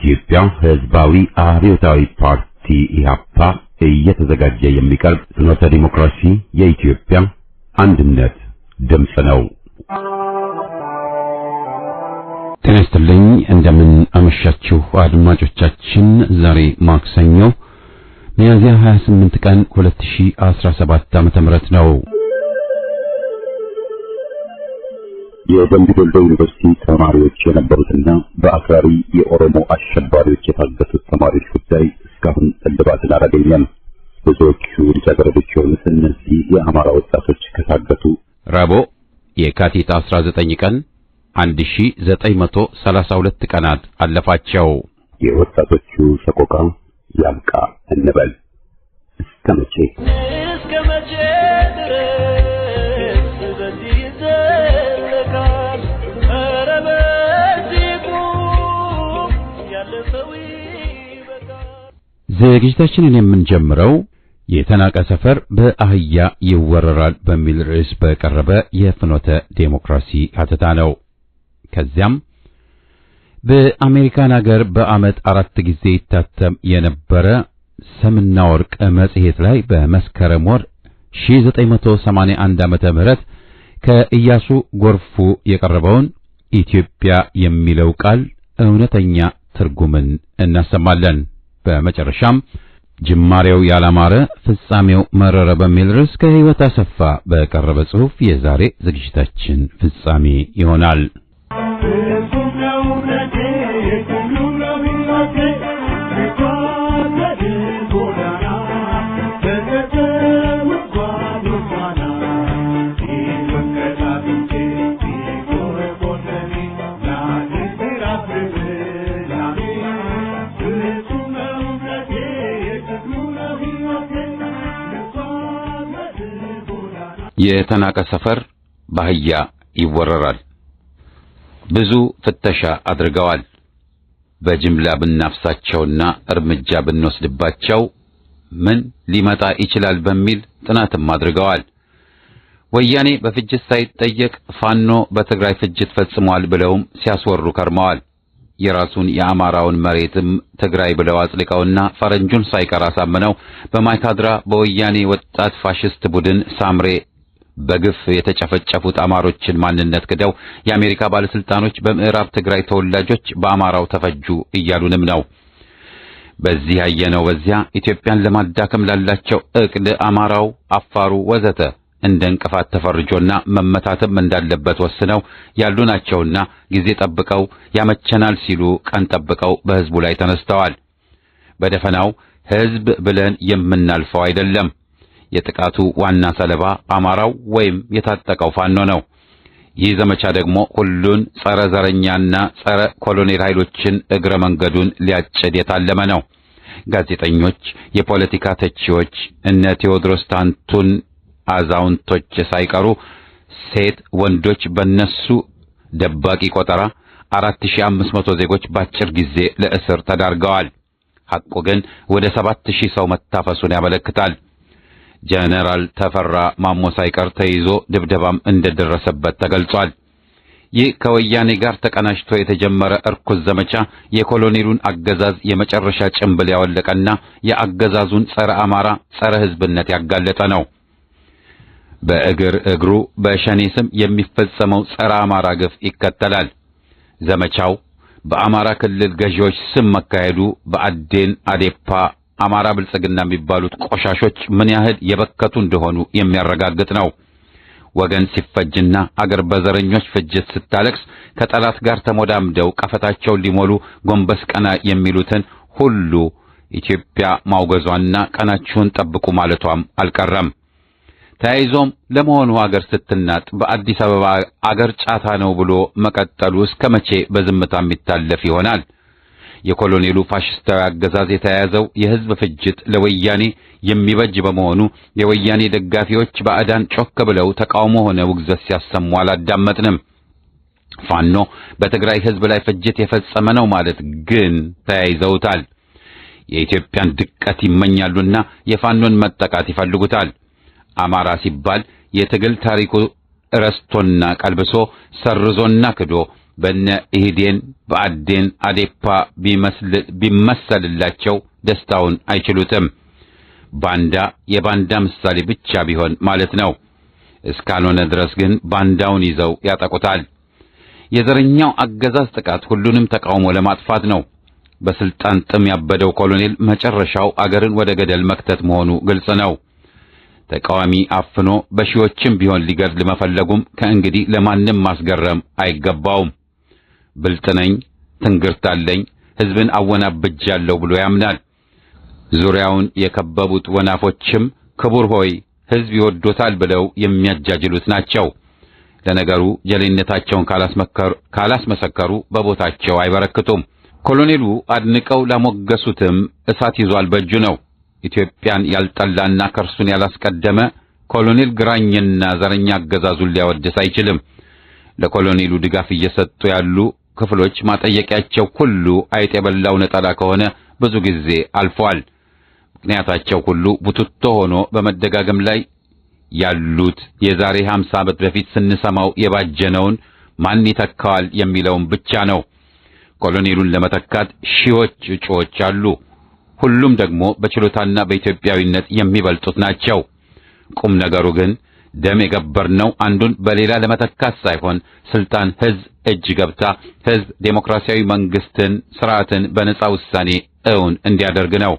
የኢትዮጵያ ሕዝባዊ አብዮታዊ ፓርቲ ኢህአፓ እየተዘጋጀ የሚቀርብ ፍኖተ ዲሞክራሲ የኢትዮጵያ አንድነት ድምፅ ነው። ጤና ይስጥልኝ፣ እንደምን አመሻችሁ አድማጮቻችን። ዛሬ ማክሰኞ ሚያዝያ 28 ቀን 2017 ዓ.ም ነው። የደምቢ ዶሎ ዩኒቨርሲቲ ተማሪዎች የነበሩትና በአክራሪ የኦሮሞ አሸባሪዎች የታገቱት ተማሪዎች ጉዳይ እስካሁን እልባትን አላገኘም። ብዙዎቹ ልጃገረዶች የሆኑት እነዚህ የአማራ ወጣቶች ከታገቱ ረቡዕ የካቲት 19 ቀን 1932 ቀናት አለፋቸው። የወጣቶቹ ሰቆቃ ያብቃ እንበል። እስከ መቼ ድረስ በዚህ ይዘለቃል? ኧረ በዚህ ቁም፣ ያለፈው ይበቃል። ዝግጅታችንን የምንጀምረው የተናቀ ሰፈር በአህያ ይወረራል በሚል ርዕስ በቀረበ የፍኖተ ዴሞክራሲ ሀተታ ነው። ከዚያም በአሜሪካን ሀገር በዓመት 4 ጊዜ ይታተም የነበረ ሰምና ወርቅ መጽሔት ላይ በመስከረም ወር 1981 ዓመተ ምህረት ከኢያሱ ጎርፉ የቀረበውን ኢትዮጵያ የሚለው ቃል እውነተኛ ትርጉምን እናሰማለን። በመጨረሻም ጅማሬው ያላማረ ፍጻሜው መረረ በሚል ርዕስ ከህይወት አሰፋ በቀረበ ጽሑፍ የዛሬ ዝግጅታችን ፍጻሜ ይሆናል። የተናቀ ሰፈር በአህያ ይወረራል። ብዙ ፍተሻ አድርገዋል። በጅምላ ብናፍሳቸውና እርምጃ ብንወስድባቸው ምን ሊመጣ ይችላል በሚል ጥናትም አድርገዋል። ወያኔ በፍጅት ሳይጠየቅ ፋኖ በትግራይ ፍጅት ፈጽሟል ብለውም ሲያስወሩ ከርመዋል። የራሱን የአማራውን መሬትም ትግራይ ብለው አጽድቀውና ፈረንጁን ሳይቀር አሳምነው በማይካድራ በወያኔ ወጣት ፋሽስት ቡድን ሳምሬ በግፍ የተጨፈጨፉት አማሮችን ማንነት ክደው የአሜሪካ ባለስልጣኖች በምዕራብ ትግራይ ተወላጆች በአማራው ተፈጁ እያሉንም ነው። በዚህ ያየነው በዚያ ኢትዮጵያን ለማዳከም ላላቸው እቅድ አማራው፣ አፋሩ ወዘተ እንደ እንቅፋት ተፈርጆና መመታተም እንዳለበት ወስነው ያሉ ናቸውና ጊዜ ጠብቀው ያመቸናል ሲሉ ቀን ጠብቀው በህዝቡ ላይ ተነስተዋል። በደፈናው ህዝብ ብለን የምናልፈው አይደለም። የጥቃቱ ዋና ሰለባ አማራው ወይም የታጠቀው ፋኖ ነው። ይህ ዘመቻ ደግሞ ሁሉን ጸረ ዘረኛና ጸረ ኮሎኔል ኃይሎችን እግረ መንገዱን ሊያጭድ የታለመ ነው። ጋዜጠኞች፣ የፖለቲካ ተቺዎች፣ እነ ቴዎድሮስ ታንቱን አዛውንቶች ሳይቀሩ ሴት ወንዶች በነሱ ደባቂ ቆጠራ 4500 ዜጎች በአጭር ጊዜ ለእስር ተዳርገዋል። ሐቁ ግን ወደ 7000 ሰው መታፈሱን ያመለክታል። ጀነራል ተፈራ ማሞ ሳይቀር ተይዞ ድብደባም እንደደረሰበት ተገልጿል። ይህ ከወያኔ ጋር ተቀናጅቶ የተጀመረ እርኩስ ዘመቻ የኮሎኔሉን አገዛዝ የመጨረሻ ጭንብል ያወለቀና የአገዛዙን ጸረ አማራ ጸረ ህዝብነት ያጋለጠ ነው። በእግር እግሩ በሸኔ ስም የሚፈጸመው ጸረ አማራ ግፍ ይከተላል። ዘመቻው በአማራ ክልል ገዢዎች ስም መካሄዱ በአዴን፣ አዴፓ፣ አማራ ብልጽግና የሚባሉት ቆሻሾች ምን ያህል የበከቱ እንደሆኑ የሚያረጋግጥ ነው። ወገን ሲፈጅና አገር በዘረኞች ፍጅት ስታለቅስ ከጠላት ጋር ተሞዳምደው ቀፈታቸውን ሊሞሉ ጎንበስ ቀና የሚሉትን ሁሉ ኢትዮጵያ ማውገዟና ቀናችሁን ጠብቁ ማለቷም አልቀረም። ተያይዞም ለመሆኑ አገር ስትናጥ በአዲስ አበባ አገር ጫታ ነው ብሎ መቀጠሉ እስከመቼ በዝምታ የሚታለፍ ይሆናል? የኮሎኔሉ ፋሽስታዊ አገዛዝ የተያዘው የህዝብ ፍጅት ለወያኔ የሚበጅ በመሆኑ የወያኔ ደጋፊዎች ባዕዳን ጮክ ብለው ተቃውሞ ሆነ ውግዘት ሲያሰሙ አላዳመጥንም። ፋኖ በትግራይ ህዝብ ላይ ፍጅት የፈጸመ ነው ማለት ግን ተያይዘውታል። የኢትዮጵያን ድቀት ይመኛሉና የፋኖን መጠቃት ይፈልጉታል። አማራ ሲባል የትግል ታሪኩ ረስቶና ቀልብሶ ሰርዞና ክዶ በነ ኢህዴን በአዴን አዴፓ ቢመሰልላቸው ደስታውን አይችሉትም። ባንዳ የባንዳ ምሳሌ ብቻ ቢሆን ማለት ነው። እስካልሆነ ድረስ ግን ባንዳውን ይዘው ያጠቁታል። የዘረኛው አገዛዝ ጥቃት ሁሉንም ተቃውሞ ለማጥፋት ነው። በስልጣን ጥም ያበደው ኮሎኔል መጨረሻው አገርን ወደ ገደል መክተት መሆኑ ግልጽ ነው። ተቃዋሚ አፍኖ በሺዎችም ቢሆን ሊገድል መፈለጉም ከእንግዲህ ለማንም ማስገረም አይገባውም። ብልጥ ነኝ፣ ትንግርት አለኝ፣ ሕዝብን አወናብጃለሁ ብሎ ያምናል። ዙሪያውን የከበቡት ወናፎችም ክቡር ሆይ ሕዝብ ይወዶታል ብለው የሚያጃጅሉት ናቸው። ለነገሩ ጀሌነታቸውን ካላስመሰከሩ በቦታቸው አይበረክቱም። ኮሎኔሉ አድንቀው ላሞገሱትም እሳት ይዟል በእጁ ነው። ኢትዮጵያን ያልጠላና ከርሱን ያላስቀደመ ኮሎኔል ግራኝና ዘረኛ አገዛዙን ሊያወድስ አይችልም። ለኮሎኔሉ ድጋፍ እየሰጡ ያሉ ክፍሎች ማጠየቂያቸው ሁሉ አይጥ የበላው ነጠላ ከሆነ ብዙ ጊዜ አልፏል። ምክንያታቸው ሁሉ ቡትቶ ሆኖ በመደጋገም ላይ ያሉት የዛሬ 50 ዓመት በፊት ስንሰማው የባጀነውን ማን ይተካዋል የሚለውን ብቻ ነው። ኮሎኔሉን ለመተካት ሺዎች እጩዎች አሉ። ሁሉም ደግሞ በችሎታና በኢትዮጵያዊነት የሚበልጡት ናቸው። ቁም ነገሩ ግን ደም የገበርነው አንዱን በሌላ ለመተካት ሳይሆን ስልጣን ሕዝብ እጅ ገብታ ሕዝብ ዴሞክራሲያዊ መንግስትን ስርዓትን በነጻ ውሳኔ እውን እንዲያደርግ ነው።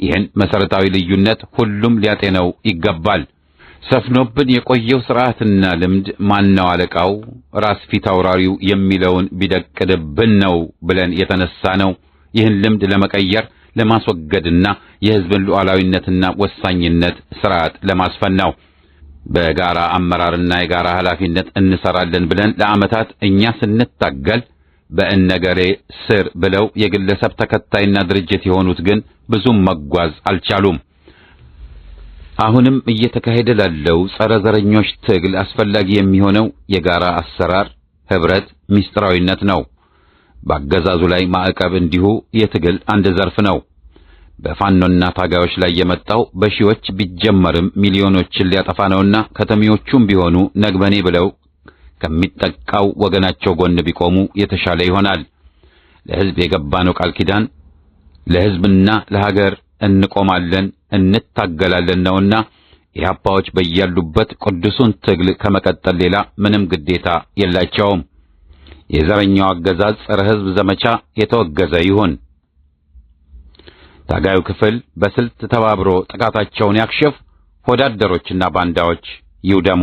ይህን መሰረታዊ ልዩነት ሁሉም ሊያጤነው ይገባል። ሰፍኖብን የቆየው ስርዓትና ልምድ ማነው አለቃው ራስ ፊት አውራሪው የሚለውን ቢደቅድብን ነው ብለን የተነሳ ነው። ይህን ልምድ ለመቀየር ለማስወገድና የሕዝብን ሉዓላዊነትና ወሳኝነት ስርዓት ለማስፈን ነው። በጋራ አመራርና የጋራ ኃላፊነት እንሰራለን ብለን ለዓመታት እኛ ስንታገል በእነገሬ ስር ብለው የግለሰብ ተከታይና ድርጅት የሆኑት ግን ብዙም መጓዝ አልቻሉም። አሁንም እየተካሄደ ላለው ጸረ ዘረኞች ትግል አስፈላጊ የሚሆነው የጋራ አሰራር፣ ህብረት፣ ሚስጥራዊነት ነው። በአገዛዙ ላይ ማዕቀብ እንዲሁ የትግል አንድ ዘርፍ ነው። በፋኖና ታጋዮች ላይ የመጣው በሺዎች ቢጀመርም ሚሊዮኖችን ሊያጠፋ ነውና ከተሚዎቹም ቢሆኑ ነግበኔ ብለው ከሚጠቃው ወገናቸው ጎን ቢቆሙ የተሻለ ይሆናል። ለሕዝብ የገባነው ቃል ኪዳን ለሕዝብና ለሀገር እንቆማለን እንታገላለን ነውና ኢህአፓዎች በያሉበት ቅዱሱን ትግል ከመቀጠል ሌላ ምንም ግዴታ የላቸውም። የዘረኛው አገዛዝ ጸረ ሕዝብ ዘመቻ የተወገዘ ይሁን። ታጋዩ ክፍል በስልት ተባብሮ ጥቃታቸውን ያክሽፍ። ሆዳደሮችና ባንዳዎች ይውደሙ።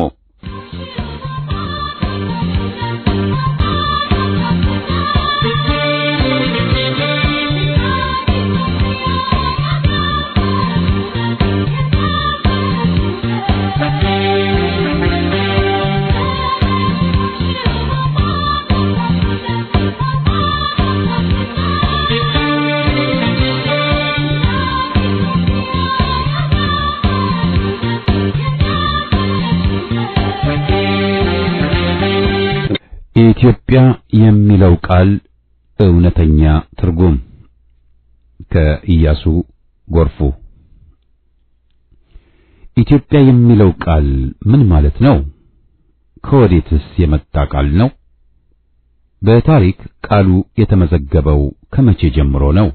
ኢትዮጵያ የሚለው ቃል እውነተኛ ትርጉም ከኢያሱ ጎርፉ። ኢትዮጵያ የሚለው ቃል ምን ማለት ነው? ከወዴትስ የመጣ ቃል ነው? በታሪክ ቃሉ የተመዘገበው ከመቼ ጀምሮ ነው?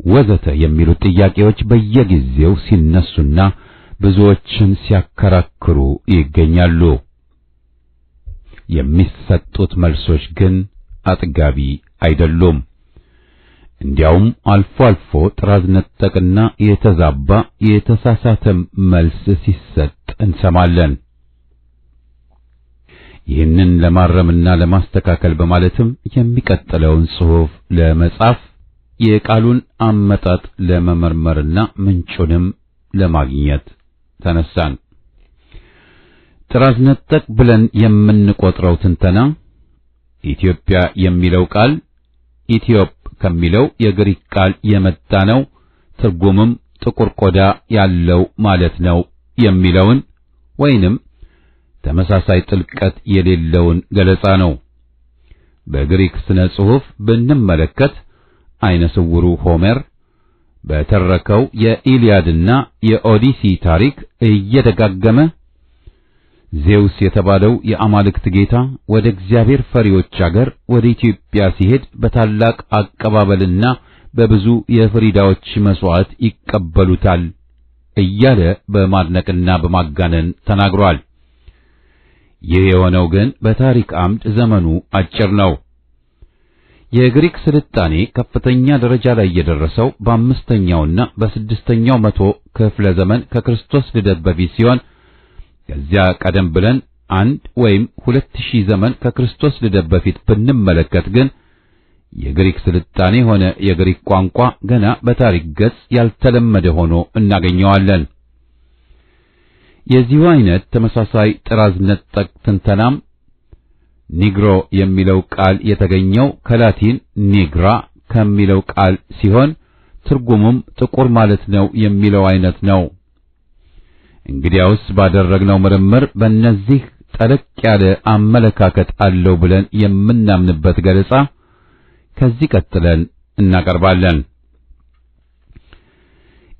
ወዘተ የሚሉት ጥያቄዎች በየጊዜው ሲነሱና ብዙዎችን ሲያከራክሩ ይገኛሉ። የሚሰጡት መልሶች ግን አጥጋቢ አይደሉም። እንዲያውም አልፎ አልፎ ጥራዝ ነጠቅና የተዛባ የተሳሳተ መልስ ሲሰጥ እንሰማለን። ይህንን ለማረምና ለማስተካከል በማለትም የሚቀጥለውን ጽሑፍ ለመጻፍ የቃሉን አመጣጥ ለመመርመርና ምንጩንም ለማግኘት ተነሳን። ጥራዝ ነጠቅ ብለን የምንቆጥረው ትንተና ኢትዮጵያ የሚለው ቃል ኢትዮጵ ከሚለው የግሪክ ቃል የመጣ ነው፣ ትርጉምም ጥቁር ቆዳ ያለው ማለት ነው የሚለውን ወይንም ተመሳሳይ ጥልቀት የሌለውን ገለጻ ነው። በግሪክ ስነ ጽሑፍ ብንመለከት አይነ ስውሩ ሆሜር በተረከው የኢሊያድና የኦዲሲ ታሪክ እየደጋገመ ዜውስ የተባለው የአማልክት ጌታ ወደ እግዚአብሔር ፈሪዎች አገር ወደ ኢትዮጵያ ሲሄድ በታላቅ አቀባበልና በብዙ የፍሪዳዎች መስዋዕት ይቀበሉታል እያለ በማድነቅና በማጋነን ተናግሯል። ይህ የሆነው ግን በታሪክ አምድ ዘመኑ አጭር ነው። የግሪክ ስልጣኔ ከፍተኛ ደረጃ ላይ የደረሰው በአምስተኛውና በስድስተኛው መቶ ክፍለ ዘመን ከክርስቶስ ልደት በፊት ሲሆን ከዚያ ቀደም ብለን 1 ወይም 2000 ዘመን ከክርስቶስ ልደት በፊት ብንመለከት ግን የግሪክ ስልጣኔ ሆነ የግሪክ ቋንቋ ገና በታሪክ ገጽ ያልተለመደ ሆኖ እናገኘዋለን። የዚሁ አይነት ተመሳሳይ ጥራዝ ነጠቅ ትንተናም ኒግሮ የሚለው ቃል የተገኘው ከላቲን ኒግራ ከሚለው ቃል ሲሆን ትርጉሙም ጥቁር ማለት ነው የሚለው አይነት ነው። እንግዲያውስ ባደረግነው ምርምር በእነዚህ ጠለቅ ያለ አመለካከት አለው ብለን የምናምንበት ገለጻ ከዚህ ቀጥለን እናቀርባለን።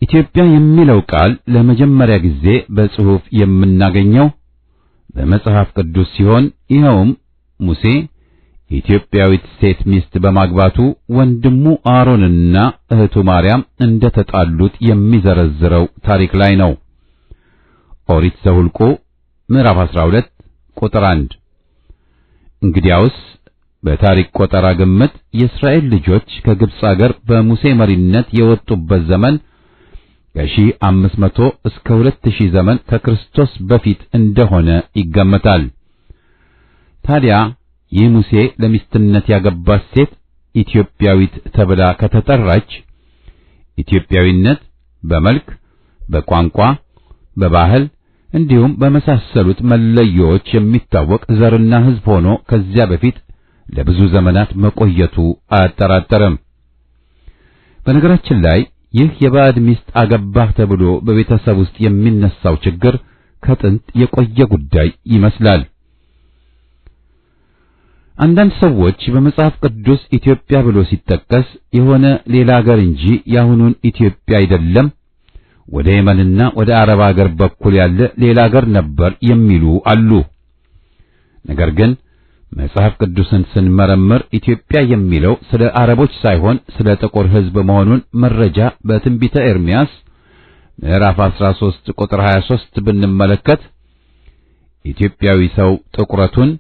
ኢትዮጵያ የሚለው ቃል ለመጀመሪያ ጊዜ በጽሑፍ የምናገኘው በመጽሐፍ ቅዱስ ሲሆን ይኸውም ሙሴ ኢትዮጵያዊት ሴት ሚስት በማግባቱ ወንድሙ አሮንና እህቱ ማርያም እንደተጣሉት የሚዘረዝረው ታሪክ ላይ ነው። ኦሪት ዘኍልቍ ምዕራፍ 12 ቁጥር 1። እንግዲያውስ በታሪክ ቆጠራ ግምት የእስራኤል ልጆች ከግብጽ አገር በሙሴ መሪነት የወጡበት ዘመን ከ1500 እስከ 2000 ዘመን ከክርስቶስ በፊት እንደሆነ ይገመታል። ታዲያ ይህ ሙሴ ለሚስትነት ያገባት ሴት ኢትዮጵያዊት ተብላ ከተጠራች ኢትዮጵያዊነት በመልክ፣ በቋንቋ፣ በባህል እንዲሁም በመሳሰሉት መለዮዎች የሚታወቅ ዘርና ሕዝብ ሆኖ ከዚያ በፊት ለብዙ ዘመናት መቆየቱ አያጠራጠርም። በነገራችን ላይ ይህ የባዕድ ሚስት አገባህ ተብሎ በቤተሰብ ውስጥ የሚነሳው ችግር ከጥንት የቆየ ጉዳይ ይመስላል። አንዳንድ ሰዎች በመጽሐፍ ቅዱስ ኢትዮጵያ ብሎ ሲጠቀስ የሆነ ሌላ ሀገር እንጂ ያሁኑን ኢትዮጵያ አይደለም፣ ወደ የመንና ወደ አረብ ሀገር በኩል ያለ ሌላ ሀገር ነበር የሚሉ አሉ። ነገር ግን መጽሐፍ ቅዱስን ስንመረምር ኢትዮጵያ የሚለው ስለ አረቦች ሳይሆን ስለ ጥቁር ሕዝብ መሆኑን መረጃ በትንቢተ ኤርምያስ ምዕራፍ 13 ቁጥር 23 ብንመለከት ኢትዮጵያዊ ሰው ጥቁረቱን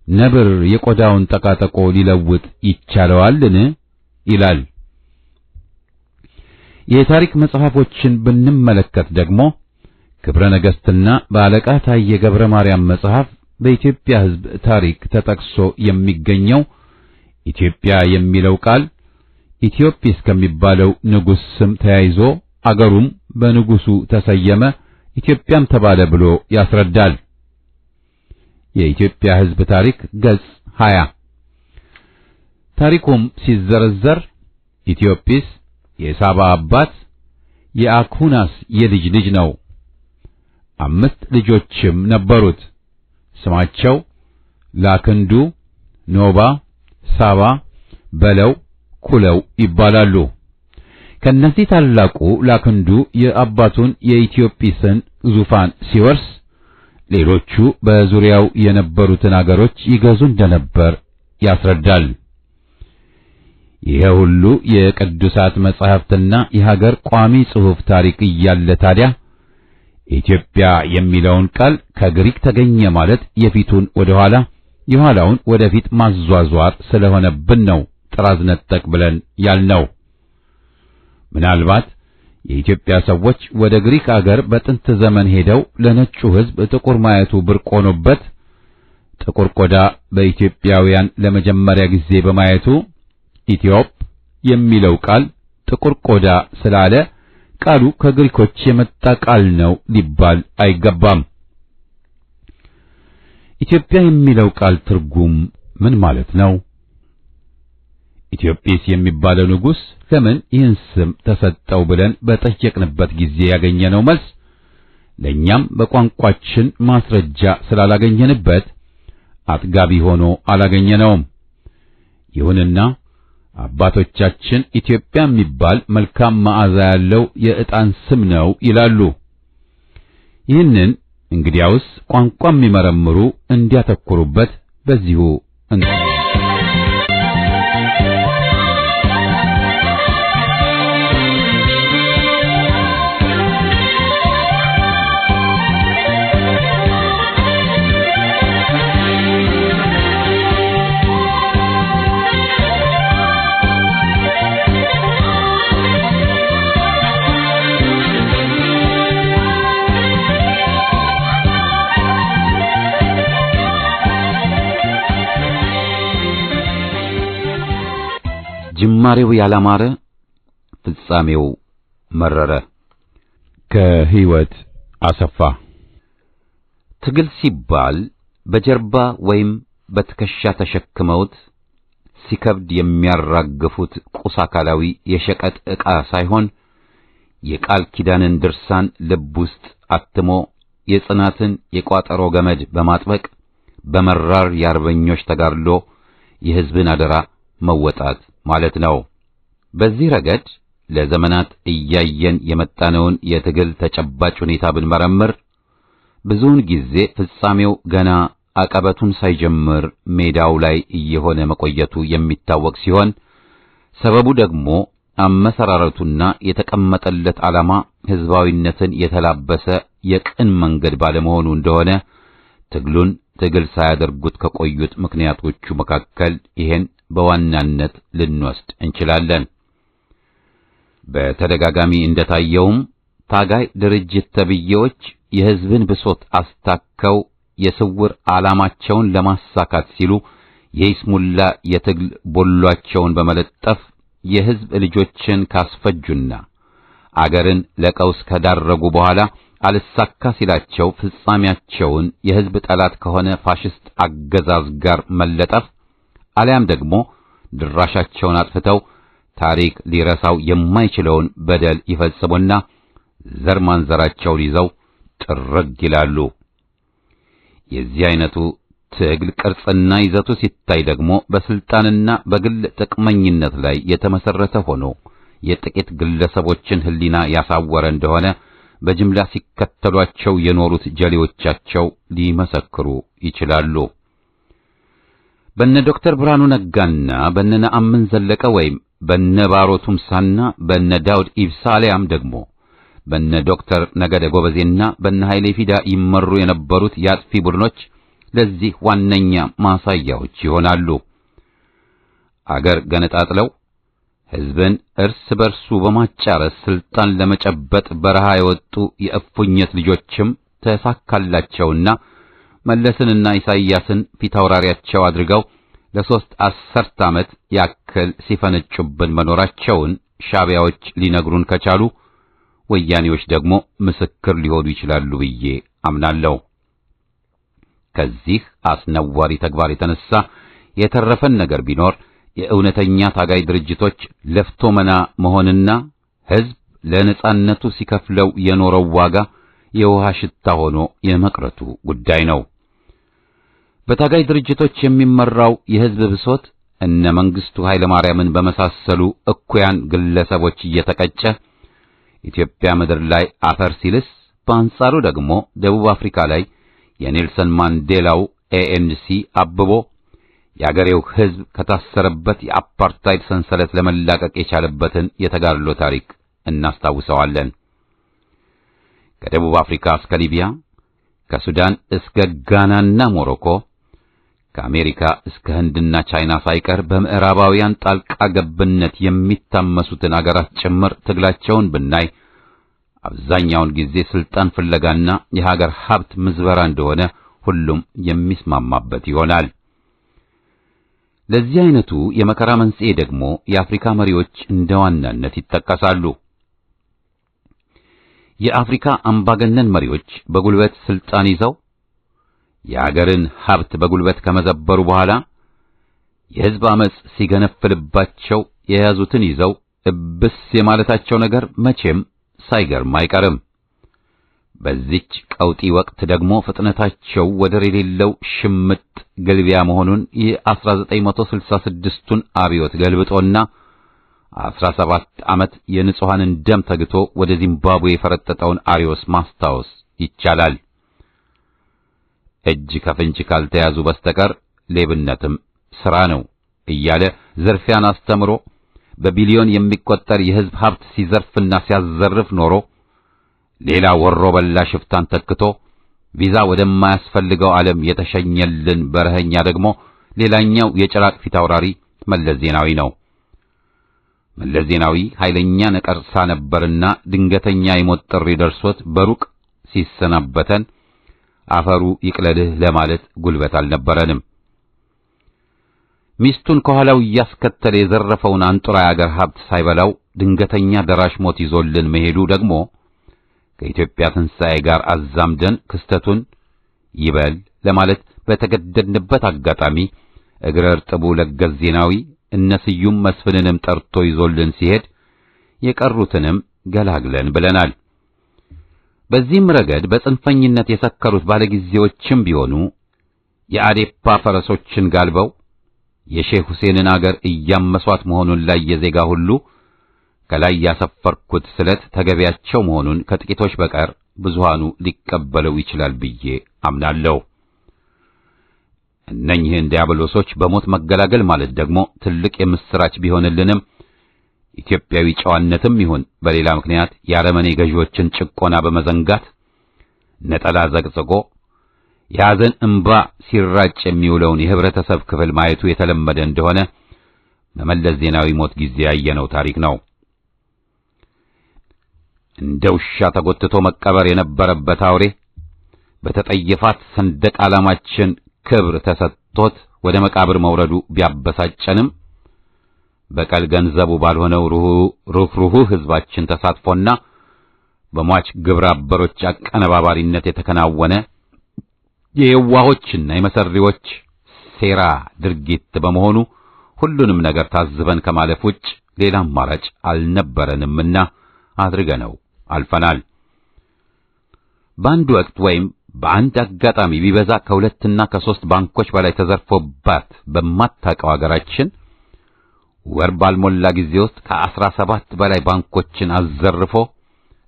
ነብር የቆዳውን ጠቃጠቆ ሊለውጥ ይቻለዋልን ይላል። የታሪክ መጽሐፎችን ብንመለከት ደግሞ ክብረ ነገሥትና በአለቃ ታዬ ገብረ ማርያም መጽሐፍ በኢትዮጵያ ሕዝብ ታሪክ ተጠቅሶ የሚገኘው ኢትዮጵያ የሚለው ቃል ኢትዮጵስ ከሚባለው ንጉሥ ስም ተያይዞ አገሩም በንጉሡ ተሰየመ፣ ኢትዮጵያም ተባለ ብሎ ያስረዳል። የኢትዮጵያ ሕዝብ ታሪክ ገጽ 20። ታሪኩም ሲዘረዘር ኢትዮጵስ የሳባ አባት የአኩናስ የልጅ ልጅ ነው። 5 ልጆችም ነበሩት። ስማቸው ላክንዱ፣ ኖባ፣ ሳባ፣ በለው፣ ኩለው ይባላሉ። ከነዚህ ታላቁ ላክንዱ የአባቱን የኢትዮጵስን ዙፋን ሲወርስ ሌሎቹ በዙሪያው የነበሩትን አገሮች ይገዙ እንደነበር ያስረዳል። ይሄ ሁሉ የቅዱሳት መጻሕፍትና የሀገር ቋሚ ጽሑፍ ታሪክ እያለ ታዲያ ኢትዮጵያ የሚለውን ቃል ከግሪክ ተገኘ ማለት የፊቱን ወደ ኋላ የኋላውን ወደፊት ማዟዟር ስለሆነብን ነው ጥራዝ ነጠቅ ብለን ያልነው። ምናልባት የኢትዮጵያ ሰዎች ወደ ግሪክ አገር በጥንት ዘመን ሄደው ለነጩ ሕዝብ ጥቁር ማየቱ ብርቅ ሆኖበት ጥቁር ቆዳ በኢትዮጵያውያን ለመጀመሪያ ጊዜ በማየቱ ኢትዮጵ የሚለው ቃል ጥቁር ቆዳ ስላለ ቃሉ ከግሪኮች የመጣ ቃል ነው ሊባል አይገባም። ኢትዮጵያ የሚለው ቃል ትርጉም ምን ማለት ነው? ኢትዮጵስ የሚባለው ንጉሥ ለምን ይህን ስም ተሰጠው ብለን በጠየቅንበት ጊዜ ያገኘነው መልስ ለኛም በቋንቋችን ማስረጃ ስላላገኘንበት አጥጋቢ ሆኖ አላገኘነውም። ይሁንና አባቶቻችን ኢትዮጵያ የሚባል መልካም መዓዛ ያለው የዕጣን ስም ነው ይላሉ። ይህንን እንግዲያውስ ቋንቋ የሚመረምሩ እንዲያተኩሩበት በዚሁ ጅማሬው ያላማረ ፍጻሜው መረረ። ከህይወት አሰፋ። ትግል ሲባል በጀርባ ወይም በትከሻ ተሸክመውት ሲከብድ የሚያራግፉት ቁስ አካላዊ የሸቀጥ ዕቃ ሳይሆን የቃል ኪዳንን ድርሳን ልብ ውስጥ አትሞ የጽናትን የቋጠሮ ገመድ በማጥበቅ በመራር የአርበኞች ተጋድሎ የሕዝብን አደራ መወጣት ማለት ነው። በዚህ ረገድ ለዘመናት እያየን የመጣነውን የትግል ተጨባጭ ሁኔታ ብንመረምር ብዙውን ጊዜ ፍጻሜው ገና አቀበቱን ሳይጀምር ሜዳው ላይ እየሆነ መቆየቱ የሚታወቅ ሲሆን ሰበቡ ደግሞ አመሰራረቱና የተቀመጠለት ዓላማ ሕዝባዊነትን የተላበሰ የቅን መንገድ ባለመሆኑ እንደሆነ ትግሉን ትግል ሳያደርጉት ከቆዩት ምክንያቶቹ መካከል ይሄን በዋናነት ልንወስድ እንችላለን። በተደጋጋሚ እንደታየውም ታጋይ ድርጅት ተብዬዎች የሕዝብን ብሶት አስታከው የስውር ዓላማቸውን ለማሳካት ሲሉ የይስሙላ የትግል ቦሏቸውን በመለጠፍ የሕዝብ ልጆችን ካስፈጁና አገርን ለቀውስ ከዳረጉ በኋላ አልሳካ ሲላቸው ፍጻሜያቸውን የሕዝብ ጠላት ከሆነ ፋሽስት አገዛዝ ጋር መለጠፍ አሊያም ደግሞ ድራሻቸውን አጥፍተው ታሪክ ሊረሳው የማይችለውን በደል ይፈጽሙና ዘር ማንዘራቸውን ይዘው ጥርግ ይላሉ። የዚህ አይነቱ ትግል ቅርጽና ይዘቱ ሲታይ ደግሞ በስልጣንና በግል ጥቅመኝነት ላይ የተመሰረተ ሆኖ የጥቂት ግለሰቦችን ሕሊና ያሳወረ እንደሆነ በጅምላ ሲከተሏቸው የኖሩት ጀሌዎቻቸው ሊመሰክሩ ይችላሉ። በነ ዶክተር ብርሃኑ ነጋና በነ ነአምን ዘለቀ ወይም በነ ባሮ ቱምሳና በነ ዳውድ ኢብሳ አሊያም ደግሞ በነ ዶክተር ነገደ ጎበዜና በነ ኃይሌ ፊዳ ይመሩ የነበሩት የአጥፊ ቡድኖች ለዚህ ዋነኛ ማሳያዎች ይሆናሉ። አገር ገነጣጥለው ሕዝብን እርስ በርሱ በማጫረስ ስልጣን ለመጨበጥ በረሃ የወጡ የእፉኝት ልጆችም ተሳካላቸውና መለስንና ኢሳይያስን ፊታውራሪያቸው አድርገው ለሶስት አስርት ዓመት ያክል ሲፈነጩብን መኖራቸውን ሻዕቢያዎች ሊነግሩን ከቻሉ ወያኔዎች ደግሞ ምስክር ሊሆኑ ይችላሉ ብዬ አምናለሁ። ከዚህ አስነዋሪ ተግባር የተነሳ የተረፈን ነገር ቢኖር የእውነተኛ ታጋይ ድርጅቶች ለፍቶ መና መሆንና ሕዝብ ለነጻነቱ ሲከፍለው የኖረው ዋጋ የውሃ ሽታ ሆኖ የመቅረቱ ጉዳይ ነው። በታጋይ ድርጅቶች የሚመራው የሕዝብ ብሶት እነ መንግስቱ ኃይለ ማርያምን በመሳሰሉ እኩያን ግለሰቦች እየተቀጨ ኢትዮጵያ ምድር ላይ አፈር ሲልስ፣ በአንጻሩ ደግሞ ደቡብ አፍሪካ ላይ የኔልሰን ማንዴላው ኤኤንሲ አብቦ የአገሬው ሕዝብ ከታሰረበት የአፓርታይድ ሰንሰለት ለመላቀቅ የቻለበትን የተጋድሎ ታሪክ እናስታውሰዋለን። ከደቡብ አፍሪካ እስከ ሊቢያ፣ ከሱዳን እስከ ጋናና ሞሮኮ፣ ከአሜሪካ እስከ ህንድና ቻይና ሳይቀር በምዕራባውያን ጣልቃ ገብነት የሚታመሱትን አገራት ጭምር ትግላቸውን ብናይ አብዛኛውን ጊዜ ስልጣን ፍለጋና የሀገር ሀብት ምዝበራ እንደሆነ ሁሉም የሚስማማበት ይሆናል። ለዚህ አይነቱ የመከራ መንስኤ ደግሞ የአፍሪካ መሪዎች እንደ ዋናነት ይጠቀሳሉ። የአፍሪካ አምባገነን መሪዎች በጉልበት ስልጣን ይዘው የአገርን ሀብት በጉልበት ከመዘበሩ በኋላ የሕዝብ አመጽ ሲገነፍልባቸው የያዙትን ይዘው እብስ የማለታቸው ነገር መቼም ሳይገርም አይቀርም። በዚች ቀውጢ ወቅት ደግሞ ፍጥነታቸው ወደር የሌለው ሽምጥ ግልቢያ መሆኑን የ1966ቱን አብዮት ገልብጦና 17 ዓመት የንጹሃንን ደም ተግቶ ወደ ዚምባብዌ የፈረጠጠውን አሪዮስ ማስታወስ ይቻላል። እጅ ከፍንጭ ካልተያዙ በስተቀር ሌብነትም ሥራ ነው እያለ ዝርፊያን አስተምሮ በቢሊዮን የሚቆጠር የሕዝብ ሀብት ሲዘርፍና ሲያዘርፍ ኖሮ ሌላ ወሮ በላ ሽፍታን ተክቶ ቪዛ ወደማያስፈልገው ዓለም የተሸኘልን በረኸኛ ደግሞ ሌላኛው የጭራቅ ፊት አውራሪ መለስ ዜናዊ ነው። መለስ ዜናዊ ኃይለኛ ነቀርሳ ነበርና ድንገተኛ የሞት ጥሪ ደርሶት በሩቅ ሲሰናበተን አፈሩ ይቅለልህ ለማለት ጉልበት አልነበረንም። ሚስቱን ከኋላው እያስከተለ የዘረፈውን አንጡራ የአገር ሀብት ሳይበላው ድንገተኛ ደራሽ ሞት ይዞልን መሄዱ ደግሞ ከኢትዮጵያ ትንሣኤ ጋር አዛምደን ክስተቱን ይበል ለማለት በተገደድንበት አጋጣሚ እግረ እርጥቡ ለገሰ ዜናዊ እነስዩም መስፍንንም ጠርቶ ይዞልን ሲሄድ የቀሩትንም ገላግለን ብለናል። በዚህም ረገድ በጽንፈኝነት የሰከሩት ባለጊዜዎችም ቢሆኑ የአዴፓ ፈረሶችን ጋልበው የሼክ ሁሴንን አገር እያመሷት መሆኑን ላይ የዜጋ ሁሉ ከላይ ያሰፈርኩት ስለት ተገቢያቸው መሆኑን ከጥቂቶች በቀር ብዙሃኑ ሊቀበለው ይችላል ብዬ አምናለሁ። እነኚህን ዲያብሎሶች በሞት መገላገል ማለት ደግሞ ትልቅ የምስራች ቢሆንልንም ኢትዮጵያዊ ጨዋነትም ይሁን በሌላ ምክንያት የአረመኔ ገዢዎችን ጭቆና በመዘንጋት ነጠላ ዘቅዝቆ የሐዘን እንባ ሲራጭ የሚውለውን የህብረተሰብ ክፍል ማየቱ የተለመደ እንደሆነ በመለስ ዜናዊ ሞት ጊዜ ያየነው ታሪክ ነው። እንደ ውሻ ተጎትቶ መቀበር የነበረበት አውሬ በተጠየፋት ሰንደቅ ዓላማችን ክብር ተሰጥቶት ወደ መቃብር መውረዱ ቢያበሳጨንም በቀል ገንዘቡ ባልሆነው ሩህሩህ ህዝባችን ተሳትፎና በሟች ግብረ አበሮች አቀነባባሪነት የተከናወነ የየዋሆችና የመሰሪዎች ሴራ ድርጊት በመሆኑ ሁሉንም ነገር ታዝበን ከማለፍ ውጭ ሌላ አማራጭ አልነበረንምና አድርገነው አልፈናል። በአንድ ወቅት ወይም በአንድ አጋጣሚ ቢበዛ ከሁለትና ከሶስት ባንኮች በላይ ተዘርፎባት በማታውቀው አገራችን ወር ባልሞላ ጊዜ ውስጥ ከ17 በላይ ባንኮችን አዘርፎ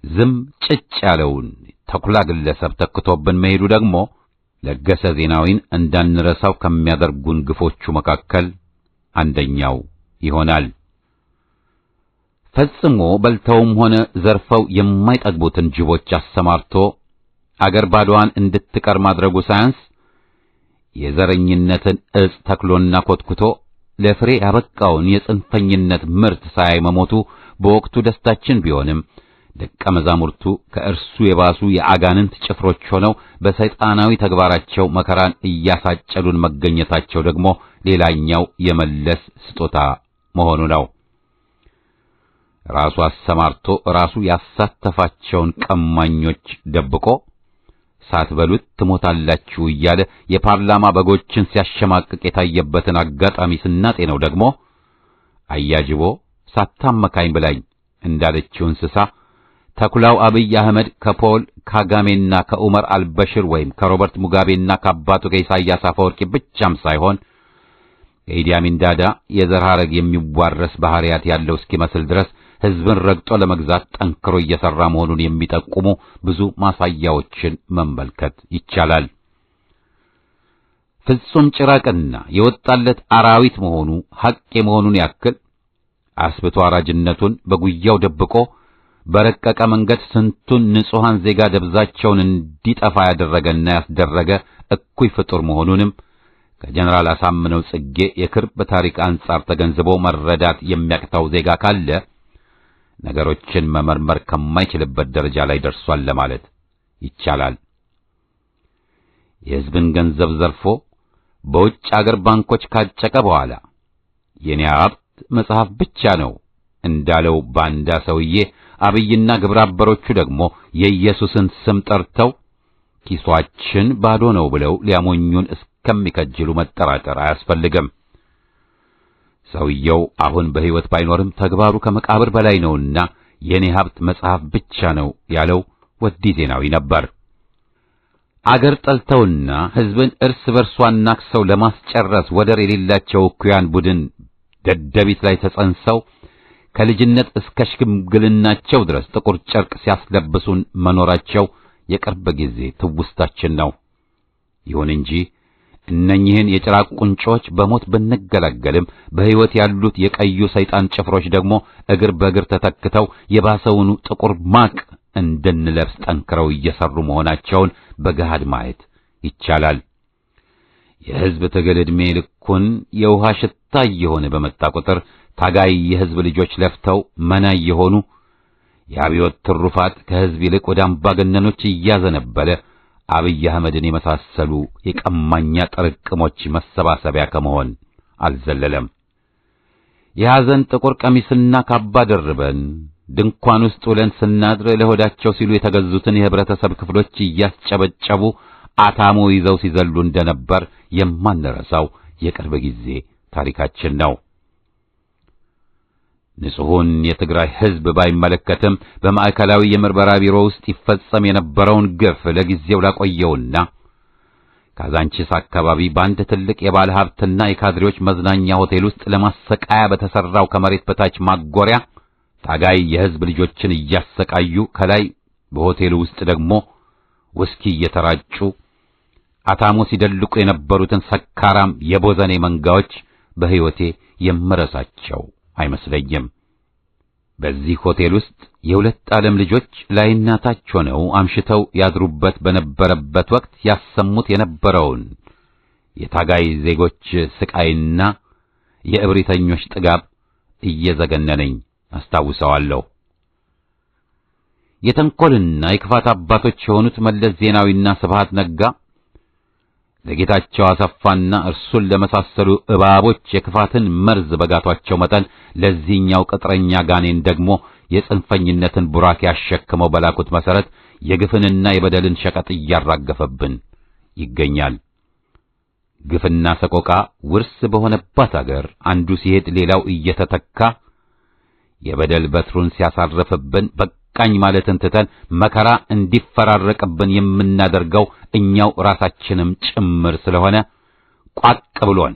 ዝም ጭጭ ያለውን ተኩላ ግለሰብ ተክቶብን መሄዱ ደግሞ ለገሰ ዜናዊን እንዳንረሳው ከሚያደርጉን ግፎቹ መካከል አንደኛው ይሆናል። ፈጽሞ በልተውም ሆነ ዘርፈው የማይጠግቡትን ጅቦች አሰማርቶ አገር ባዶዋን እንድትቀር ማድረጉ ሳያንስ የዘረኝነትን እጽ ተክሎና ኮትኩቶ ለፍሬ ያበቃውን የጽንፈኝነት ምርት ሳያይ መሞቱ በወቅቱ ደስታችን ቢሆንም ደቀ መዛሙርቱ ከእርሱ የባሱ የአጋንንት ጭፍሮች ሆነው በሰይጣናዊ ተግባራቸው መከራን እያሳጨሉን መገኘታቸው ደግሞ ሌላኛው የመለስ ስጦታ መሆኑ ነው። ራሱ አሰማርቶ ራሱ ያሳተፋቸውን ቀማኞች ደብቆ ሳትበሉት ትሞታላችሁ እያለ የፓርላማ በጎችን ሲያሸማቅቅ የታየበትን አጋጣሚ ስናጤነው ደግሞ አያጅቦ ሳታመካኝ ብላኝ እንዳለችው እንስሳ ተኩላው አብይ አህመድ ከፖል ካጋሜና ከኡመር አልበሽር ወይም ከሮበርት ሙጋቤና ከአባቱ ከኢሳያስ አፈወርቂ ብቻም ሳይሆን ከኢዲ አሚን ዳዳ የዘር ሐረግ የሚዋረስ ባህሪያት ያለው እስኪመስል ድረስ ሕዝብን ረግጦ ለመግዛት ጠንክሮ እየሰራ መሆኑን የሚጠቁሙ ብዙ ማሳያዎችን መመልከት ይቻላል። ፍጹም ጭራቅና የወጣለት አራዊት መሆኑ ሐቅ የመሆኑን ያክል አስብቶ አራጅነቱን በጉያው ደብቆ በረቀቀ መንገድ ስንቱን ንጹሃን ዜጋ ደብዛቸውን እንዲጠፋ ያደረገና ያስደረገ እኩይ ፍጡር መሆኑንም ከጀነራል አሳምነው ጽጌ የቅርብ ታሪክ አንጻር ተገንዝቦ መረዳት የሚያቅተው ዜጋ ካለ ነገሮችን መመርመር ከማይችልበት ደረጃ ላይ ደርሷል ለማለት ይቻላል። የሕዝብን ገንዘብ ዘርፎ በውጭ አገር ባንኮች ካጨቀ በኋላ የኔ ሀብት መጽሐፍ ብቻ ነው እንዳለው ባንዳ ሰውዬ አብይና ግብረ አበሮቹ ደግሞ የኢየሱስን ስም ጠርተው ኪሷችን ባዶ ነው ብለው ሊያሞኙን እስከሚከጅሉ መጠራጠር አያስፈልግም። ሰውየው አሁን በሕይወት ባይኖርም ተግባሩ ከመቃብር በላይ ነውና የኔ ሀብት መጽሐፍ ብቻ ነው ያለው ወዲ ዜናዊ ነበር። አገር ጠልተውና ሕዝብን እርስ በርሷ አናክሰው ለማስጨረስ ወደር የሌላቸው እኩያን ቡድን ደደቢት ላይ ተጸንሰው ከልጅነት እስከ ሽምግልናቸው ድረስ ጥቁር ጨርቅ ሲያስለብሱን መኖራቸው የቅርብ ጊዜ ትውስታችን ነው። ይሁን እንጂ እነኚህን የጭራቅ ቁንጮች በሞት ብንገላገልም በሕይወት ያሉት የቀዩ ሰይጣን ጭፍሮች ደግሞ እግር በእግር ተተክተው የባሰውኑ ጥቁር ማቅ እንድንለብስ ጠንክረው እየሰሩ መሆናቸውን በገሃድ ማየት ይቻላል። የሕዝብ ትግል ዕድሜ ልኩን የውሃ ሽታ እየሆነ በመጣ ቁጥር ታጋይ የሕዝብ ልጆች ለፍተው መና እየሆኑ የአብዮት ትሩፋት ከሕዝብ ይልቅ ወደ አምባገነኖች እያዘነበለ አብይ አህመድን የመሳሰሉ የቀማኛ ጥርቅሞች መሰባሰቢያ ከመሆን አልዘለለም። የሐዘን ጥቁር ቀሚስና ካባ ደርበን ድንኳን ውስጥ ውለን ስናድር ለሆዳቸው ሲሉ የተገዙትን የህብረተሰብ ክፍሎች እያስጨበጨቡ አታሞ ይዘው ሲዘሉ እንደነበር የማንረሳው የቅርብ ጊዜ ታሪካችን ነው። ንጹሑን የትግራይ ሕዝብ ባይመለከትም በማዕከላዊ የምርመራ ቢሮ ውስጥ ይፈጸም የነበረውን ግፍ ለጊዜው ላቆየውና ካዛንቺስ አካባቢ በአንድ ትልቅ የባለ ሀብትና የካድሬዎች መዝናኛ ሆቴል ውስጥ ለማሰቃያ በተሰራው ከመሬት በታች ማጎሪያ ታጋይ የሕዝብ ልጆችን እያሰቃዩ ከላይ በሆቴሉ ውስጥ ደግሞ ውስኪ እየተራጩ አታሞ ሲደልቁ የነበሩትን ሰካራም የቦዘኔ መንጋዎች በሕይወቴ የምረሳቸው አይመስለኝም። በዚህ ሆቴል ውስጥ የሁለት ዓለም ልጆች ላይና ታች ሆነው አምሽተው ያድሩበት በነበረበት ወቅት ያሰሙት የነበረውን የታጋይ ዜጎች ስቃይና የእብሪተኞች ጥጋብ እየዘገነነኝ አስታውሰዋለሁ። የተንኮልና የክፋት አባቶች የሆኑት መለስ ዜናዊና ስብሃት ነጋ ለጌታቸው አሰፋና እርሱን ለመሳሰሉ እባቦች የክፋትን መርዝ በጋቷቸው መጠን ለዚህኛው ቅጥረኛ ጋኔን ደግሞ የጽንፈኝነትን ቡራኬ ያሸክመው በላኩት መሰረት የግፍንና የበደልን ሸቀጥ እያራገፈብን ይገኛል። ግፍና ሰቆቃ ውርስ በሆነባት አገር አንዱ ሲሄድ ሌላው እየተተካ የበደል በትሩን ሲያሳርፍብን በቃኝ ማለትን ትተን መከራ እንዲፈራረቅብን የምናደርገው እኛው ራሳችንም ጭምር ስለሆነ ቋቅ ብሎን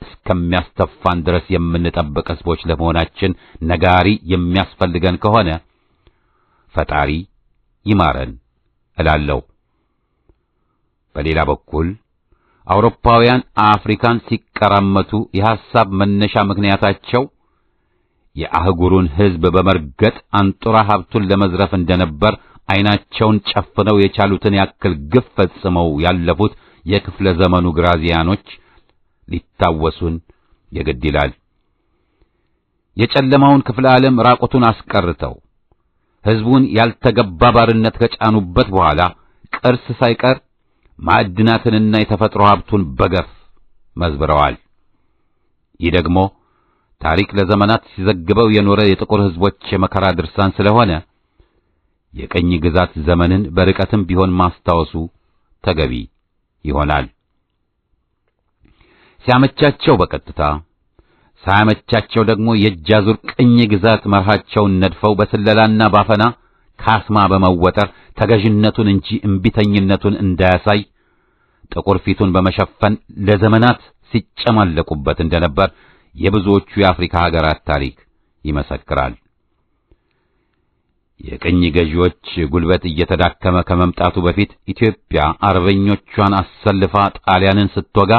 እስከሚያስተፋን ድረስ የምንጠብቅ ሕዝቦች ለመሆናችን ነጋሪ የሚያስፈልገን ከሆነ ፈጣሪ ይማረን እላለሁ። በሌላ በኩል አውሮፓውያን አፍሪካን ሲቀራመቱ የሐሳብ መነሻ ምክንያታቸው የአህጉሩን ሕዝብ በመርገጥ አንጡራ ሀብቱን ለመዝረፍ እንደነበር ዓይናቸውን ጨፍነው የቻሉትን ያክል ግፍ ፈጽመው ያለፉት የክፍለ ዘመኑ ግራዚያኖች ሊታወሱን የግድ ይላል። የጨለማውን ክፍለ ዓለም ራቁቱን አስቀርተው ሕዝቡን ያልተገባ ባርነት ከጫኑበት በኋላ ቅርስ ሳይቀር ማዕድናትንና የተፈጥሮ ሀብቱን በገፍ መዝብረዋል። ይህ ደግሞ ታሪክ ለዘመናት ሲዘግበው የኖረ የጥቁር ሕዝቦች የመከራ ድርሳን ስለሆነ የቀኝ ግዛት ዘመንን በርቀትም ቢሆን ማስታወሱ ተገቢ ይሆናል። ሲያመቻቸው በቀጥታ ሳያመቻቸው ደግሞ የእጅ አዙር ቅኝ ግዛት መርሃቸውን ነድፈው በስለላና ባፈና ካስማ በመወጠር ተገዥነቱን እንጂ እምቢተኝነቱን እንዳያሳይ ጥቁር ፊቱን በመሸፈን ለዘመናት ሲጨማለቁበት እንደነበር የብዙዎቹ የአፍሪካ ሀገራት ታሪክ ይመሰክራል። የቅኝ ገዢዎች ጉልበት እየተዳከመ ከመምጣቱ በፊት ኢትዮጵያ አርበኞቿን አሰልፋ ጣሊያንን ስትወጋ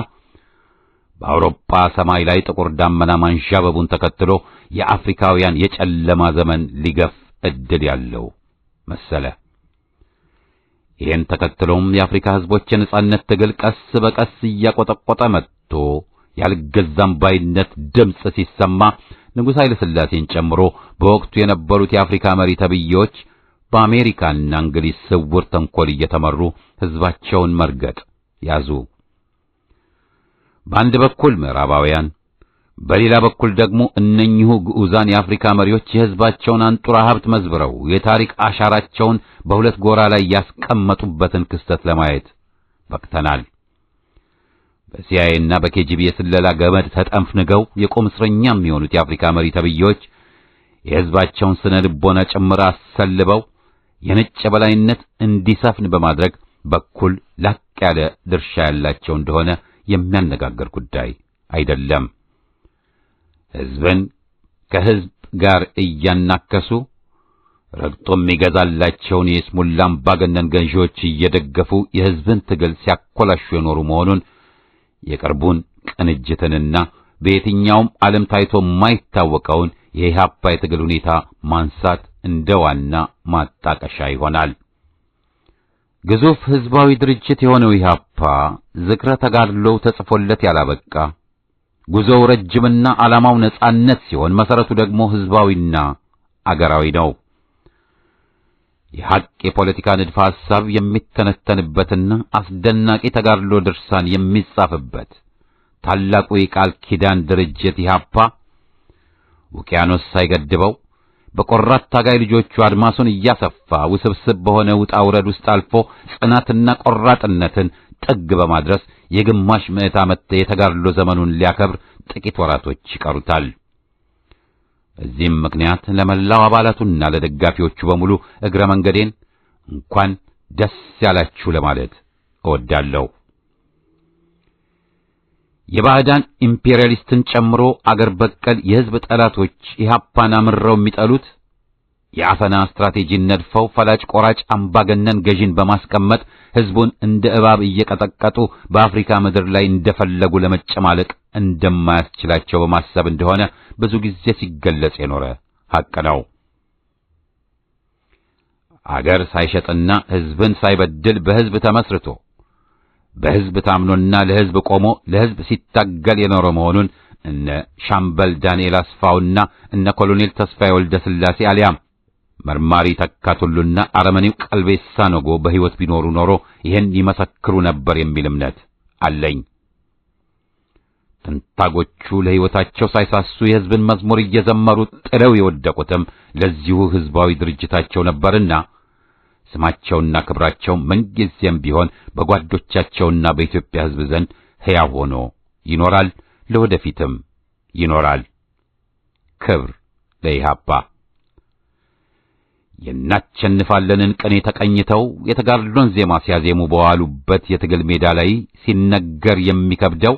በአውሮፓ ሰማይ ላይ ጥቁር ዳመና ማንዣበቡን ተከትሎ የአፍሪካውያን የጨለማ ዘመን ሊገፍ ዕድል ያለው መሰለ። ይህን ተከትሎም የአፍሪካ ሕዝቦች የነጻነት ትግል ቀስ በቀስ እያቆጠቆጠ መጥቶ ያልገዛም ባይነት ድምፅ ሲሰማ ንጉሥ ኃይለ ሥላሴን ጨምሮ በወቅቱ የነበሩት የአፍሪካ መሪ ተብዬዎች በአሜሪካና እንግሊዝ ስውር ተንኮል እየተመሩ ሕዝባቸውን መርገጥ ያዙ። በአንድ በኩል ምዕራባውያን፣ በሌላ በኩል ደግሞ እነኚሁ ግዑዛን የአፍሪካ መሪዎች የሕዝባቸውን አንጡራ ሀብት መዝብረው የታሪክ አሻራቸውን በሁለት ጎራ ላይ ያስቀመጡበትን ክስተት ለማየት በቅተናል። በሲአይኤና በኬጂቢ የስለላ ገመድ ተጠምፍንገው የቁም እስረኛ የሚሆኑት የአፍሪካ መሪ ተብዬዎች የሕዝባቸውን ስነ ልቦና ጭምር አሰልበው የነጭ የበላይነት እንዲሰፍን በማድረግ በኩል ላቅ ያለ ድርሻ ያላቸው እንደሆነ የሚያነጋግር ጉዳይ አይደለም። ሕዝብን ከሕዝብ ጋር እያናከሱ ረግጦም የሚገዛላቸውን የስሙላ አምባገነን ገዢዎች እየደገፉ የሕዝብን ትግል ሲያኮላሹ የኖሩ መሆኑን የቅርቡን ቅንጅትንና በየትኛውም ዓለም ታይቶ የማይታወቀውን የኢህአፓ የትግል ሁኔታ ማንሳት እንደ ዋና ማጣቀሻ ይሆናል። ግዙፍ ሕዝባዊ ድርጅት የሆነው ኢህአፓ ዝክረ ተጋድሎው ተጽፎለት ያላበቃ ጉዞው ረጅምና ዓላማው ነጻነት ሲሆን መሰረቱ ደግሞ ሕዝባዊና አገራዊ ነው። የሐቅ የፖለቲካ ንድፈ ሐሳብ የሚተነተንበትና አስደናቂ ተጋድሎ ድርሳን የሚጻፍበት ታላቁ የቃል ኪዳን ድርጅት ኢህአፓ ውቅያኖስ ሳይገድበው በቆራት ታጋይ ልጆቹ አድማሱን እያሰፋ ውስብስብ በሆነ ውጣ ውረድ ውስጥ አልፎ ጽናትና ቆራጥነትን ጥግ በማድረስ የግማሽ ምዕተ ዓመት የተጋድሎ ዘመኑን ሊያከብር ጥቂት ወራቶች ይቀሩታል። በዚህም ምክንያት ለመላው አባላቱና ለደጋፊዎቹ በሙሉ እግረ መንገዴን እንኳን ደስ ያላችሁ ለማለት እወዳለሁ። የባዕዳን ኢምፔሪያሊስትን ጨምሮ አገር በቀል የሕዝብ ጠላቶች ኢህአፓን አምረው የሚጠሉት የአፈና ስትራቴጂን ነድፈው ፈላጭ ቆራጭ አምባገነን ገዢን በማስቀመጥ ሕዝቡን እንደ እባብ እየቀጠቀጡ በአፍሪካ ምድር ላይ እንደፈለጉ ለመጨማለቅ እንደማያስችላቸው በማሰብ እንደሆነ ብዙ ጊዜ ሲገለጽ የኖረ ሐቅ ነው። አገር ሳይሸጥና ሕዝብን ሳይበድል በሕዝብ ተመስርቶ በሕዝብ ታምኖና ለሕዝብ ቆሞ ለሕዝብ ሲታገል የኖረ መሆኑን እነ ሻምበል ዳንኤል አስፋውና እነ ኮሎኔል ተስፋዬ ወልደ ሥላሴ አሊያም መርማሪ ተካቱሉና አረመኔው ቀልቤሳ ነጎ በሕይወት ቢኖሩ ኖሮ ይህን ይመሰክሩ ነበር የሚል እምነት አለኝ። ትንታጎቹ ለሕይወታቸው ሳይሳሱ የሕዝብን መዝሙር እየዘመሩ ጥለው የወደቁትም ለዚሁ ሕዝባዊ ድርጅታቸው ነበርና ስማቸውና ክብራቸው ምንጊዜም ቢሆን በጓዶቻቸውና በኢትዮጵያ ሕዝብ ዘንድ ሕያው ሆኖ ይኖራል፣ ለወደፊትም ይኖራል። ክብር ለኢህአፓ። የናቸንፋለንን ቅኔ ተቀኝተው የተጋድሎን ዜማ ሲያዜሙ በዋሉበት የትግል ሜዳ ላይ ሲነገር የሚከብደው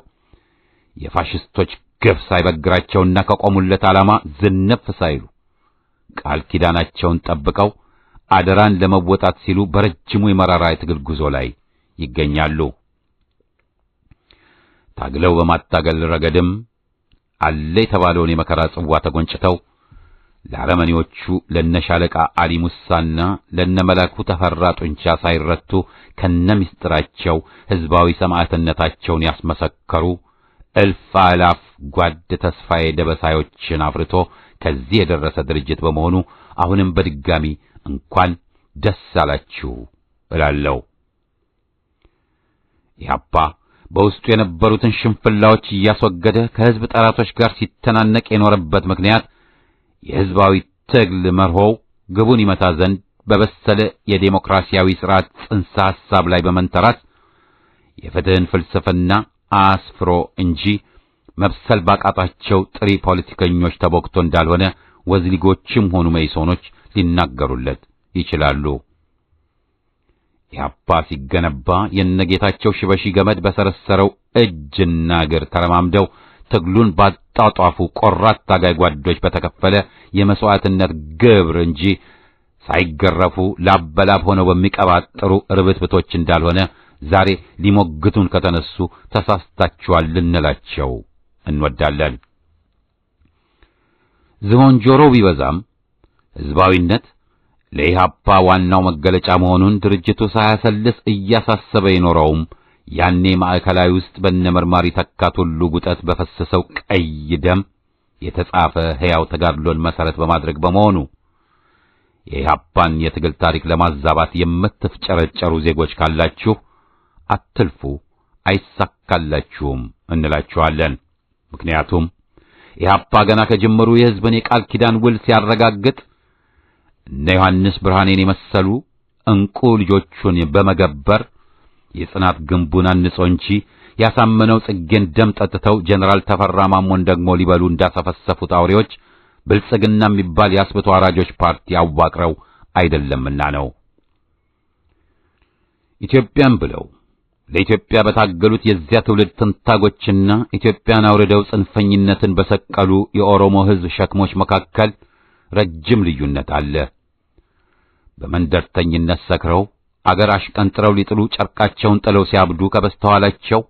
የፋሽስቶች ግፍ ሳይበግራቸውና ከቆሙለት ዓላማ ዝንፍ ሳይሉ ቃል ኪዳናቸውን ጠብቀው አደራን ለመወጣት ሲሉ በረጅሙ የመራራ የትግል ጉዞ ላይ ይገኛሉ። ታግለው በማታገል ረገድም አለ የተባለውን የመከራ ጽዋ ተጎንጭተው ለአረመኔዎቹ ለነሻለቃ አሊ ሙሳና ለነመላኩ ተፈራ ጡንቻ ሳይረቱ ከነምስጥራቸው ሕዝባዊ ሰማዕትነታቸውን ያስመሰከሩ እልፍ አላፍ ጓድ ተስፋዬ ደበሳዮችን አፍርቶ ከዚህ የደረሰ ድርጅት በመሆኑ አሁንም በድጋሚ እንኳን ደስ አላችሁ እላለሁ። ኢህአፓ በውስጡ የነበሩትን ሽንፍላዎች እያስወገደ ከሕዝብ ጠላቶች ጋር ሲተናነቅ የኖረበት ምክንያት የሕዝባዊ ትግል መርሆው ግቡን ይመታ ዘንድ በበሰለ የዴሞክራሲያዊ ሥርዓት ጽንሰ ሐሳብ ላይ በመንተራስ የፍትህን ፍልስፍና አስፍሮ እንጂ መብሰል ባቃጣቸው ጥሪ ፖለቲከኞች ተቦክቶ እንዳልሆነ ወዝሊጎችም ሆኑ መይሶኖች ሊናገሩለት ይችላሉ። ኢህአፓ ሲገነባ የነጌታቸው ሽበሺ ገመድ በሰረሰረው እጅና እግር ተረማምደው ትግሉን ባጣጧፉ ቆራት ታጋይ ጓዶች በተከፈለ የመስዋዕትነት ግብር እንጂ ሳይገረፉ ላበላብ ሆነው በሚቀባጥሩ ርብትብቶች እንዳልሆነ ዛሬ ሊሞግቱን ከተነሱ ተሳስታችኋል ልንላቸው እንወዳለን። ዝሆን ጆሮ ቢበዛም ሕዝባዊነት ለኢህአፓ ዋናው መገለጫ መሆኑን ድርጅቱ ሳያሰልስ እያሳሰበ የኖረውም ያኔ ማዕከላዊ ውስጥ በነመርማሪ ተካቱሉ ጉጠት በፈሰሰው ቀይ ደም የተጻፈ ሕያው ተጋድሎን መሰረት በማድረግ በመሆኑ የኢህአፓን የትግል ታሪክ ለማዛባት የምትፍጨረጨሩ ዜጎች ካላችሁ አትልፉ፣ አይሳካላችሁም እንላችኋለን። ምክንያቱም ኢህአፓ ገና ከጅምሩ የሕዝብን የቃል ኪዳን ውል ሲያረጋግጥ እነ ዮሐንስ ብርሃኔን የመሰሉ እንቁ ልጆቹን በመገበር የጽናት ግንቡን አንጾ እንጂ ያሳመነው ጽጌን ደም ጠጥተው ጀነራል ተፈራ ማሞን ደግሞ ሊበሉ እንዳሰፈሰፉት አውሬዎች ብልጽግና የሚባል የአስብቶ አራጆች ፓርቲ አዋቅረው አይደለምና ነው። ኢትዮጵያን ብለው ለኢትዮጵያ በታገሉት የዚያ ትውልድ ትንታጎችና ኢትዮጵያን አውርደው ጽንፈኝነትን በሰቀሉ የኦሮሞ ሕዝብ ሸክሞች መካከል ረጅም ልዩነት አለ። በመንደርተኝነት ሰክረው አገር አሽቀንጥረው ሊጥሉ ጨርቃቸውን ጥለው ሲያብዱ ከበስተኋላቸው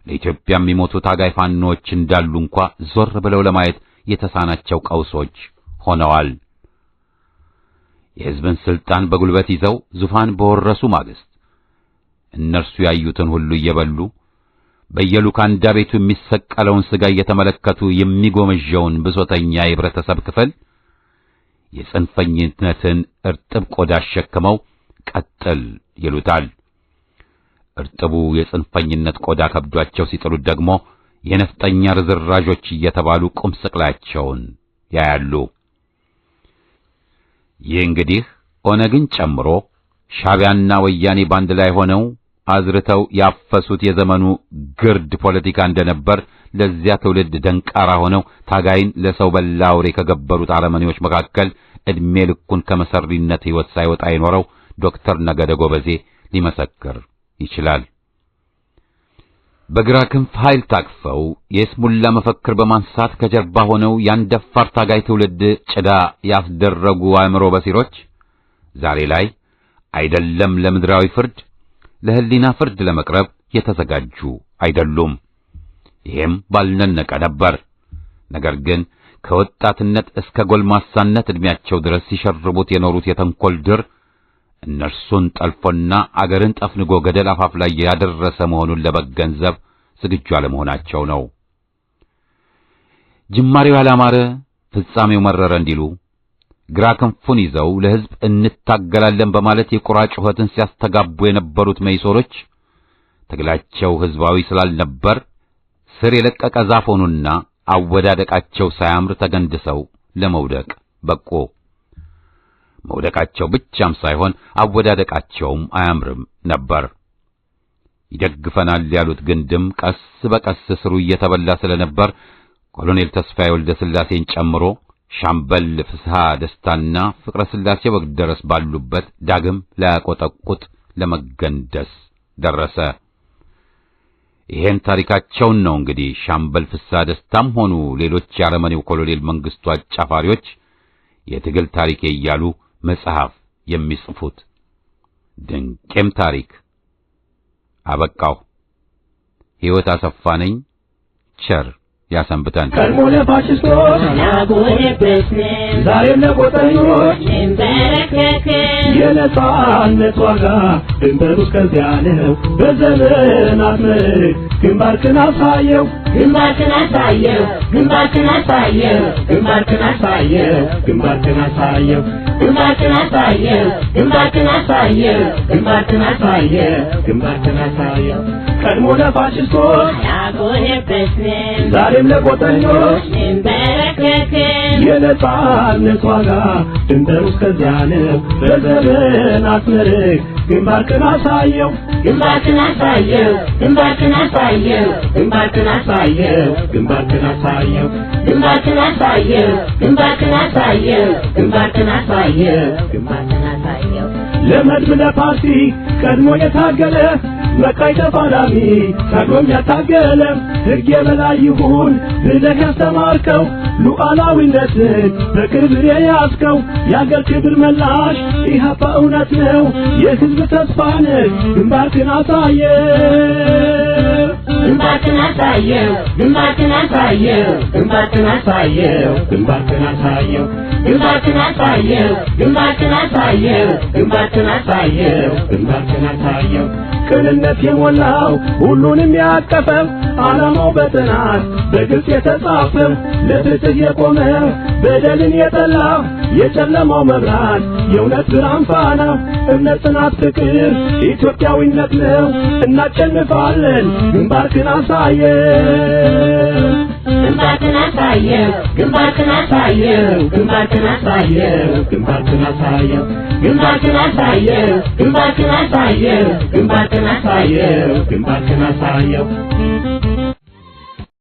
ለኢትዮጵያ የሚሞቱ ታጋይ ፋኖች እንዳሉ እንኳ ዞር ብለው ለማየት የተሳናቸው ቀውሶች ሆነዋል። የሕዝብን ስልጣን በጉልበት ይዘው ዙፋን በወረሱ ማግስት እነርሱ ያዩትን ሁሉ እየበሉ በየሉካንዳ ቤቱ የሚሰቀለውን ሥጋ እየተመለከቱ የሚጎመዣውን ብሶተኛ የህብረተሰብ ክፍል የጽንፈኝነትን እርጥብ ቆዳ አሸክመው ቀጥል ይሉታል። እርጥቡ የጽንፈኝነት ቆዳ ከብዷቸው ሲጥሉት ደግሞ የነፍጠኛ ርዝራዦች እየተባሉ ቁም ስቅላቸውን ያያሉ። ይህ እንግዲህ ኦነግን ጨምሮ ሻዕቢያና ወያኔ ባንድ ላይ ሆነው አዝርተው ያፈሱት የዘመኑ ግርድ ፖለቲካ እንደነበር ለዚያ ትውልድ ደንቃራ ሆነው ታጋይን ለሰው በላ አውሬ ከገበሩት አረመኔዎች መካከል ዕድሜ ልኩን ከመሰሪነት ሕይወት ሳይወጣ የኖረው ዶክተር ነገደ ጎበዜ ሊመሰክር ይችላል። በግራ ክንፍ ኃይል ታቅፈው የስሙላ መፈክር በማንሳት ከጀርባ ሆነው ያንደፋር ታጋይ ትውልድ ጭዳ ያስደረጉ አእምሮ በሲሮች ዛሬ ላይ አይደለም ለምድራዊ ፍርድ ለህሊና ፍርድ ለመቅረብ የተዘጋጁ አይደሉም። ይሄም ባልነነቀ ነበር። ነገር ግን ከወጣትነት እስከ ጎልማሳነት ዕድሜያቸው ድረስ ሲሸርቡት የኖሩት የተንኮል ድር እነርሱን ጠልፎና አገርን ጠፍንጎ ገደል አፋፍ ላይ ያደረሰ መሆኑን ለመገንዘብ ዝግጁ አለመሆናቸው ነው። ጅማሬው ያላማረ ፍጻሜው መረረ እንዲሉ ግራ ክንፉን ይዘው ለሕዝብ እንታገላለን በማለት የቁራ ጩኸትን ሲያስተጋቡ የነበሩት መይሶሮች ትግላቸው ሕዝባዊ ስላልነበር ስር የለቀቀ ዛፍ ሆኑና አወዳደቃቸው ሳያምር ተገንድሰው ለመውደቅ በቁ። መውደቃቸው ብቻም ሳይሆን አወዳደቃቸውም አያምርም ነበር። ይደግፈናል ያሉት ግንድም ቀስ በቀስ ስሩ እየተበላ ስለነበር ኮሎኔል ተስፋዬ ወልደ ሥላሴን ጨምሮ ሻምበል ፍስሐ ደስታና ፍቅረ ሥላሴ ወግደረስ ባሉበት ዳግም ላያቆጠቁጥ ለመገንደስ ደረሰ። ይሄን ታሪካቸውን ነው እንግዲህ ሻምበል ፍስሐ ደስታም ሆኑ ሌሎች የአረመኔው ኮሎኔል መንግስቱ አጫፋሪዎች የትግል ታሪኬ እያሉ መጽሐፍ የሚጽፉት። ድንቄም ታሪክ አበቃው። ሕይወት አሰፋ ነኝ። ቸር ያሰንብተን። ቀድሞ ለፋሽስቶች ዛሬም ለቆጠኞች የነጻነት ዋጋ ድንበሩ እስከዚያ ነው። በዘመናት ምርክ ግንባርክን አሳየው ግንባርክን አሳየው ግንባርክን አሳየው ግንባርክን አሳየው ግንባርክን አሳየው ግንባርክን አሳየው ግንባርክን አሳየው ግንባርክን አሳየው ግንባርክን አሳየው ቀድሞ ለፋሽስቶች ዛሬም ለቆጠኞች የነጻነት ዋጋ ድንበሩ እስከዚያ ነው። በዘመናት ምርክ ግንባርክን አሳየው ግንባርክን አሳየው ግንባርክን አሳየው ግንባርክን አሳየው ግንባርክን አሳየው ግንባርክን አሳየው ግንባርክን አሳየው ግንባርክን አሳየው ግንባርክን አሳየው ለመድብ ለፓርቲ ቀድሞ የታገለ መቃይ ተፋላሚ ቀድሞም ያታገለ ሕግ የበላይ ይሁን ብለህ ያስተማርከው ሉዓላዊነትን በክብር የያዝከው የአገር ክብር መላሽ ኢህአፓ እውነት ነው የሕዝብ ተስፋ ነህ። ግንባርክን አሳየው ግንባርክን አሳየው ግንባርክን አሳየው ግንባርክን አሳየው ግንባርክን አሳየው ግንባርክን አሳየው ግንባርክን አሳየው ግንባርክን አሳየው ግንባርክን አሳየው ቅንነት የሞላው ሁሉንም ያቀፈው ዓላማው በጥናት በግልጽ የተጻፈው ለፍትህ የቆመ በደልን የጠላ የጨለማው መብራት የእውነት ብርሃን ፋና እምነት፣ ጽናት፣ ፍቅር ኢትዮጵያዊነት ነው። እናሸንፋለን። ግንባርክን አሳየው ግንባርክን አሳየው ግንባርክን አሳየው ግንባርክን አሳየው ግንባርክን አሳየው ግንባርክን አሳየው ግንባርክን አሳየው ግንባርክን አሳየው ግንባርክን አሳየው